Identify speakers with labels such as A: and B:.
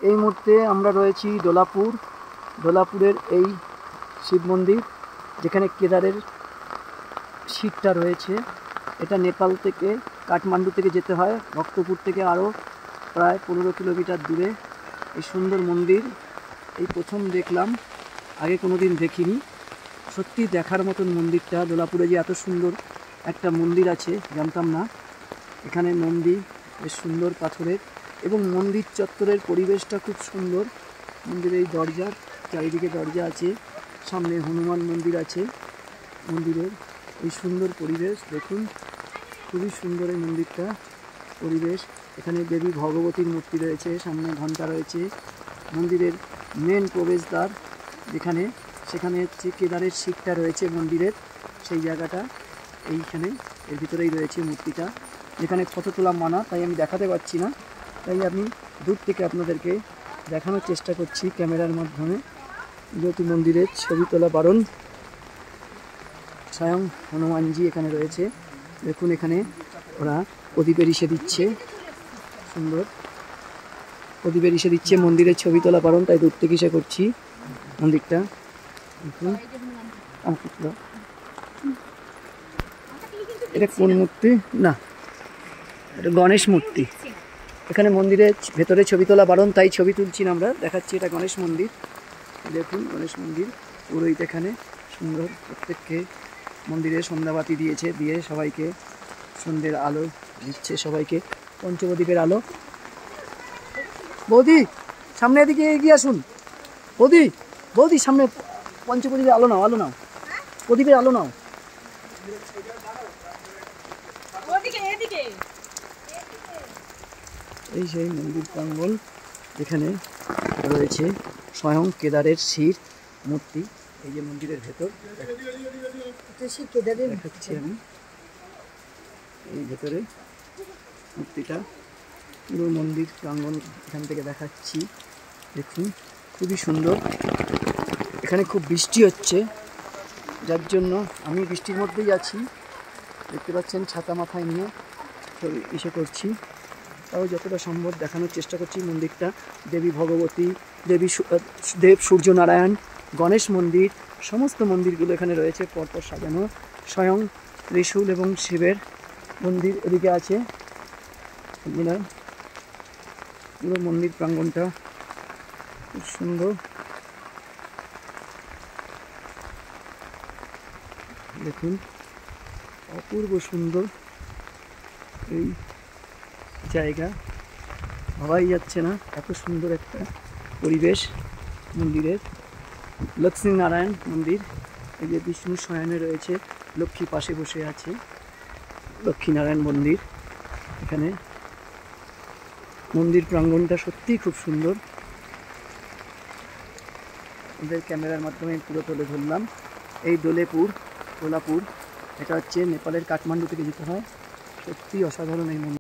A: এই মুহূর্তে আমরা রয়েছি দোলাপুরের এই শিব মন্দির, যেখানে কেদারের শিবটা রয়েছে। এটা নেপাল থেকে, কাঠমান্ডু থেকে যেতে হয়, ভক্তপুর থেকে আরও প্রায় 15 কিলোমিটার দূরে। এই সুন্দর মন্দির এই প্রথম দেখলাম, আগে কোনো দিন দেখিনি। সত্যি দেখার মতন মন্দিরটা। দোলাপুরে যে এত সুন্দর একটা মন্দির আছে জানতাম না। এখানে মন্দির বেশ সুন্দর পাথরের, এবং মন্দির চত্বরের পরিবেশটা খুব সুন্দর। মন্দিরের এই দরজার চারিদিকে দরজা আছে, সামনে হনুমান মন্দির আছে। মন্দিরের এই সুন্দর পরিবেশ দেখুন, খুবই সুন্দর এই মন্দিরটা পরিবেশ। এখানে দেবী ভগবতীর মূর্তি রয়েছে, সামনে ঘণ্টা রয়েছে। মন্দিরের মেন প্রবেশদ্বার যেখানে, সেখানে হচ্ছে কেদারের শিবটা রয়েছে মন্দিরের, সেই জায়গাটা এইখানে, এর ভিতরেই রয়েছে মূর্তিটা। যেখানে ফটো তোলা মানা, তাই আমি দেখাতে পারছি না, তাই আমি দূর থেকে আপনাদেরকে দেখানোর চেষ্টা করছি ক্যামেরার মাধ্যমে। যেহেতু মন্দিরের ছবি তোলা বারণ। স্বয়ং হনুমানজি এখানে রয়েছে। দেখুন এখানে ওরা প্রদীপের ইসে দিচ্ছে, সুন্দর প্রদীপের ইসে দিচ্ছে। মন্দিরের ছবি তোলা বারণ, তাই দূর থেকে ইসে করছি মন্দিরটা। দেখুন এটা কোন মূর্তি? না, এটা গণেশ মূর্তি। এখানে মন্দিরের ভেতরে ছবি তোলা বারণ, তাই ছবি তুলছি না আমরা, দেখাচ্ছি এটা গণেশ মন্দির। দেখুন গণেশ মন্দির পুরোহিত এখানে সুন্দর প্রত্যেককে মন্দিরে সন্ধ্যাবাতি দিয়েছে, দিয়ে সবাইকে সন্ধ্যের আলো দিচ্ছে, সবাইকে পঞ্চপ্রদীপের আলো। বৌদি সামনে এদিকে এগিয়ে আসুন। বৌদি সামনে পঞ্চপ্রদীপের আলো নাও, প্রদীপের আলো নাও। এই সেই মন্দির প্রাঙ্গণ, এখানে রয়েছে স্বয়ং কেদারের শিব মূর্তি। এই যে মন্দিরের ভেতর দেখাচ্ছি আমি, এই ভেতরে মূর্তিটা, পুরো মন্দির প্রাঙ্গণ এখান থেকে দেখাচ্ছি। দেখুন খুবই সুন্দর। এখানে খুব বৃষ্টি হচ্ছে, যার জন্য আমি বৃষ্টির মধ্যেই আছি। দেখতে পাচ্ছেন ছাতা মাথায় নিয়ে ইসে করছি, তাও যতটা সম্ভব দেখানোর চেষ্টা করছি মন্দিরটা। দেবী ভগবতী, দেব সূর্যনারায়ণ, গণেশ মন্দির, সমস্ত মন্দিরগুলো এখানে রয়েছে পরপর সাজানো। স্বয়ং ত্রিশূল এবং শিবের মন্দির এদিকে আছে। পুরো মন্দির প্রাঙ্গণটা খুব সুন্দর। দেখুন অপূর্ব সুন্দর এই জায়গা, ভাবাই যাচ্ছে না এত সুন্দর একটা পরিবেশ মন্দিরের। লক্ষ্মীনারায়ণ মন্দির, এই যে বিষ্ণু শয়নে রয়েছে, লক্ষ্মী পাশে বসে আছে। লক্ষ্মীনারায়ণ মন্দির, এখানে মন্দির প্রাঙ্গণটা সত্যিই খুব সুন্দর। ওদের ক্যামেরার মাধ্যমে পুরো তুলে ধরলাম। এই দোলাপুর, এটা হচ্ছে নেপালের কাঠমান্ডু থেকে যেতে হয়। সত্যি অসাধারণ এই মন্দির।